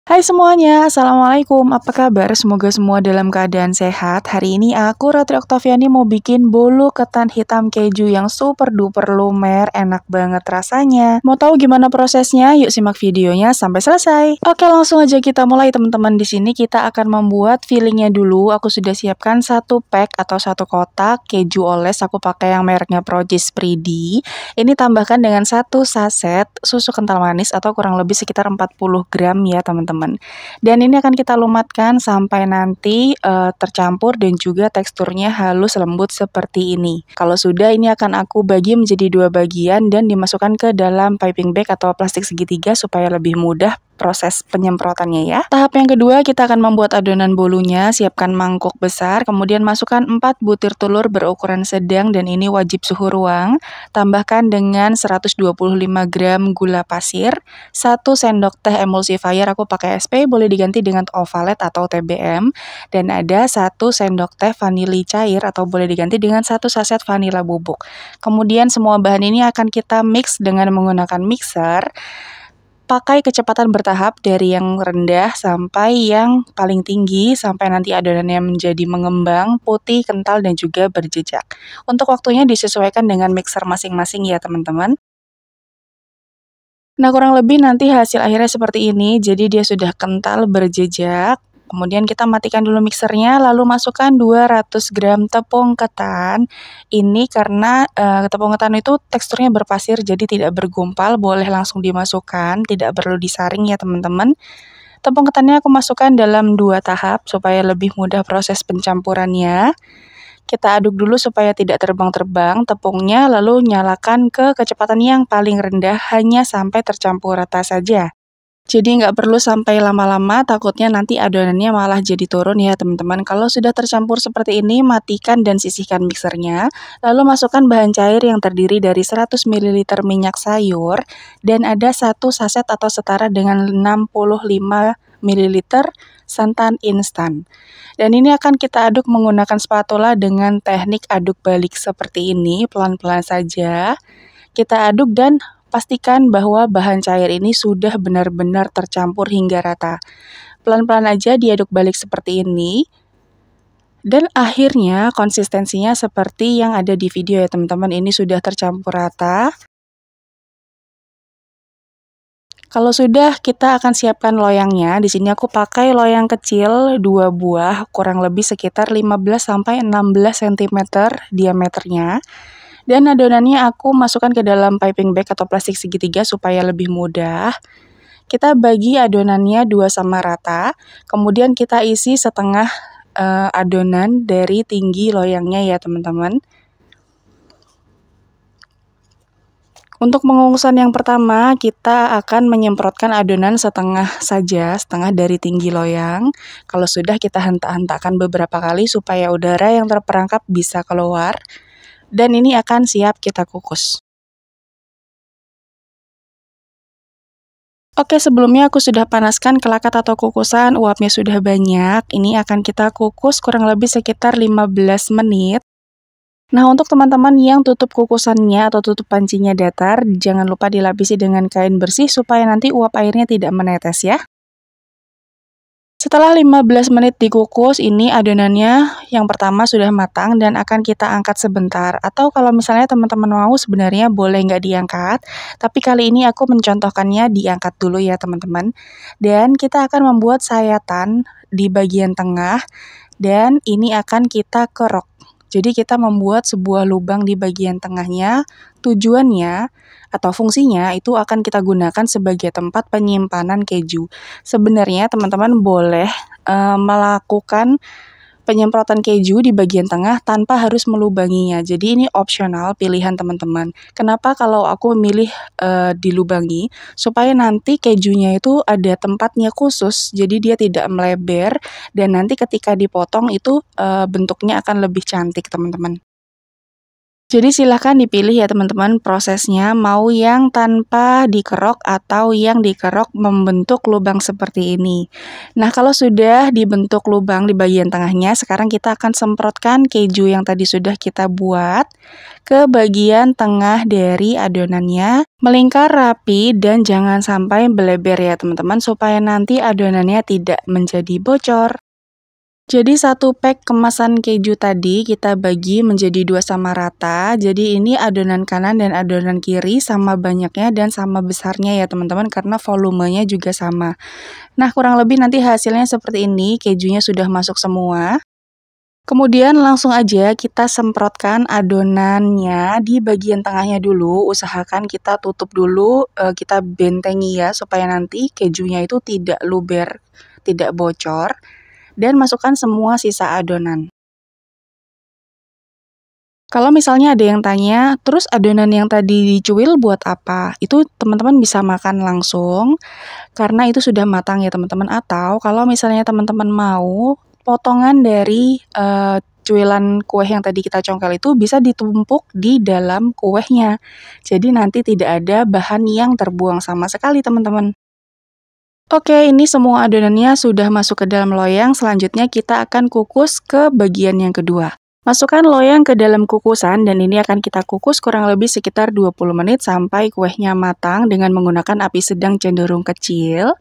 Hai semuanya, Assalamualaikum, apa kabar? Semoga semua dalam keadaan sehat. Hari ini aku, Ratri Oktaviani, mau bikin bolu ketan hitam keju yang super duper lumer, enak banget rasanya. Mau tahu gimana prosesnya? Yuk simak videonya sampai selesai. Oke, langsung aja kita mulai teman-teman. Di sini kita akan membuat fillingnya dulu. Aku sudah siapkan 1 pack atau 1 kotak keju oles. Aku pakai yang mereknya Projes Pridi. Ini tambahkan dengan 1 saset susu kental manis atau kurang lebih sekitar 40 gram ya teman-teman. Dan ini akan kita lumatkan sampai nanti tercampur dan juga teksturnya halus lembut seperti ini. Kalau sudah, ini akan aku bagi menjadi 2 bagian dan dimasukkan ke dalam piping bag atau plastik segitiga supaya lebih mudah proses penyemprotannya ya. Tahap yang kedua, kita akan membuat adonan bolunya. Siapkan mangkuk besar, kemudian masukkan 4 butir telur berukuran sedang dan ini wajib suhu ruang. Tambahkan dengan 125 gram gula pasir, 1 sendok teh emulsifier, aku pakai SP, boleh diganti dengan Ovalet atau TBM, dan ada 1 sendok teh vanili cair atau boleh diganti dengan 1 saset vanila bubuk. Kemudian semua bahan ini akan kita mix dengan menggunakan mixer. Pakai kecepatan bertahap dari yang rendah sampai yang paling tinggi sampai nanti adonannya menjadi mengembang, putih, kental, dan juga berjejak. Untuk waktunya disesuaikan dengan mixer masing-masing ya teman-teman. Nah, kurang lebih nanti hasil akhirnya seperti ini, jadi dia sudah kental berjejak. Kemudian kita matikan dulu mixernya, lalu masukkan 200 gram tepung ketan. Ini karena tepung ketan itu teksturnya berpasir, jadi tidak bergumpal, boleh langsung dimasukkan, tidak perlu disaring ya teman-teman. Tepung ketannya aku masukkan dalam 2 tahap supaya lebih mudah proses pencampurannya. Kita aduk dulu supaya tidak terbang-terbang tepungnya, lalu nyalakan ke kecepatan yang paling rendah hanya sampai tercampur rata saja. Jadi nggak perlu sampai lama-lama, takutnya nanti adonannya malah jadi turun ya teman-teman. Kalau sudah tercampur seperti ini, matikan dan sisihkan mixernya. Lalu masukkan bahan cair yang terdiri dari 100 ml minyak sayur dan ada 1 saset atau setara dengan 65 ml santan instan. Dan ini akan kita aduk menggunakan spatula dengan teknik aduk balik seperti ini, pelan-pelan saja. Kita aduk dan pastikan bahwa bahan cair ini sudah benar-benar tercampur hingga rata. Pelan-pelan aja diaduk balik seperti ini. Dan akhirnya konsistensinya seperti yang ada di video ya teman-teman. Ini sudah tercampur rata. Kalau sudah, kita akan siapkan loyangnya. Di sini aku pakai loyang kecil 2 buah, kurang lebih sekitar 15-16 cm diameternya. Dan adonannya aku masukkan ke dalam piping bag atau plastik segitiga supaya lebih mudah. Kita bagi adonannya 2 sama rata, kemudian kita isi setengah adonan dari tinggi loyangnya ya teman-teman. Untuk pengukusan yang pertama, kita akan menyemprotkan adonan setengah saja, setengah dari tinggi loyang. Kalau sudah, kita hentak-hentakkan beberapa kali supaya udara yang terperangkap bisa keluar. Dan ini akan siap kita kukus. Oke, sebelumnya aku sudah panaskan kelakat atau kukusan, uapnya sudah banyak. Ini akan kita kukus kurang lebih sekitar 15 menit. Nah, untuk teman-teman yang tutup kukusannya atau tutup pancinya datar, jangan lupa dilapisi dengan kain bersih supaya nanti uap airnya tidak menetes ya. Setelah 15 menit dikukus, ini adonannya yang pertama sudah matang dan akan kita angkat sebentar. Atau kalau misalnya teman-teman mau sebenarnya boleh nggak diangkat, tapi kali ini aku mencontohkannya diangkat dulu ya teman-teman. Dan kita akan membuat sayatan di bagian tengah dan ini akan kita kerok. Jadi kita membuat sebuah lubang di bagian tengahnya, tujuannya atau fungsinya itu akan kita gunakan sebagai tempat penyimpanan keju. Sebenarnya teman-teman boleh melakukan penyemprotan keju di bagian tengah tanpa harus melubanginya. Jadi ini opsional pilihan teman-teman. Kenapa kalau aku memilih dilubangi? Supaya nanti kejunya itu ada tempatnya khusus, jadi dia tidak melebar dan nanti ketika dipotong itu bentuknya akan lebih cantik teman-teman. Jadi silahkan dipilih ya teman-teman prosesnya, mau yang tanpa dikerok atau yang dikerok membentuk lubang seperti ini. Nah, kalau sudah dibentuk lubang di bagian tengahnya, sekarang kita akan semprotkan keju yang tadi sudah kita buat ke bagian tengah dari adonannya, melingkar rapi dan jangan sampai beleber ya teman-teman, supaya nanti adonannya tidak menjadi bocor. Jadi satu pack kemasan keju tadi kita bagi menjadi 2 sama rata. Jadi ini adonan kanan dan adonan kiri sama banyaknya dan sama besarnya ya teman-teman, karena volumenya juga sama. Nah, kurang lebih nanti hasilnya seperti ini, kejunya sudah masuk semua. Kemudian langsung aja kita semprotkan adonannya di bagian tengahnya dulu. Usahakan kita tutup dulu, kita bentengi ya supaya nanti kejunya itu tidak luber, tidak bocor. Dan masukkan semua sisa adonan. Kalau misalnya ada yang tanya, terus adonan yang tadi dicuil buat apa? Itu teman-teman bisa makan langsung, karena itu sudah matang ya teman-teman. Atau kalau misalnya teman-teman mau, potongan dari cuilan kue yang tadi kita congkel itu bisa ditumpuk di dalam kuehnya. Jadi nanti tidak ada bahan yang terbuang sama sekali teman-teman. Oke, ini semua adonannya sudah masuk ke dalam loyang, selanjutnya kita akan kukus ke bagian yang kedua. Masukkan loyang ke dalam kukusan dan ini akan kita kukus kurang lebih sekitar 20 menit sampai kuehnya matang dengan menggunakan api sedang cenderung kecil.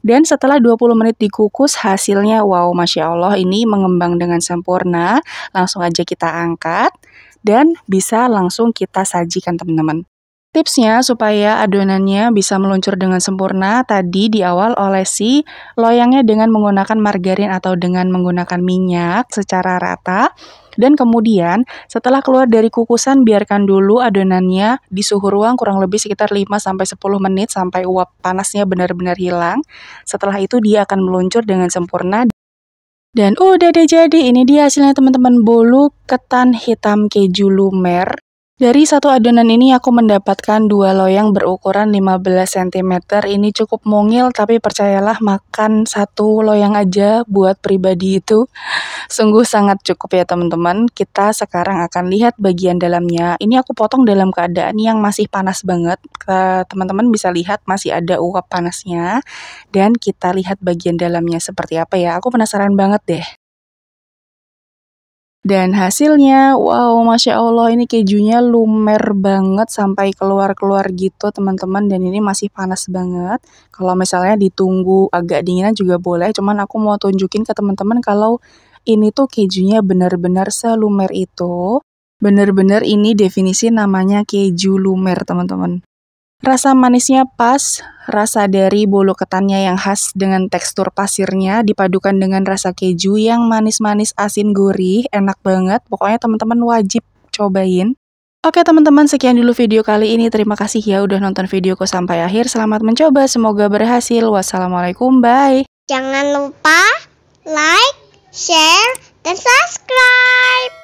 Dan setelah 20 menit dikukus, hasilnya wow, Masya Allah, ini mengembang dengan sempurna. Langsung aja kita angkat dan bisa langsung kita sajikan teman-teman. Tipsnya supaya adonannya bisa meluncur dengan sempurna, tadi di awal olesi loyangnya dengan menggunakan margarin atau dengan menggunakan minyak secara rata. Dan kemudian setelah keluar dari kukusan, biarkan dulu adonannya di suhu ruang kurang lebih sekitar 5-10 menit sampai uap panasnya benar-benar hilang. Setelah itu dia akan meluncur dengan sempurna. Dan udah deh, jadi ini dia hasilnya teman-teman, bolu ketan hitam keju lumer. Dari satu adonan ini aku mendapatkan 2 loyang berukuran 15 cm. Ini cukup mungil, tapi percayalah makan 1 loyang aja buat pribadi itu sungguh sangat cukup ya teman-teman. Kita sekarang akan lihat bagian dalamnya. Ini aku potong dalam keadaan yang masih panas banget. Teman-teman bisa lihat masih ada uap panasnya. Dan kita lihat bagian dalamnya seperti apa ya. Aku penasaran banget deh. Dan hasilnya, wow, Masya Allah, ini kejunya lumer banget sampai keluar-keluar gitu teman-teman. Dan ini masih panas banget. Kalau misalnya ditunggu agak dinginan juga boleh. Cuman aku mau tunjukin ke teman-teman kalau ini tuh kejunya benar-benar selumer itu. Benar-benar ini definisi namanya keju lumer teman-teman. Rasa manisnya pas, rasa dari bolu ketannya yang khas dengan tekstur pasirnya dipadukan dengan rasa keju yang manis-manis asin gurih, enak banget. Pokoknya teman-teman wajib cobain. Oke teman-teman, sekian dulu video kali ini. Terima kasih ya udah nonton videoku sampai akhir. Selamat mencoba, semoga berhasil. Wassalamualaikum, bye. Jangan lupa like, share, dan subscribe.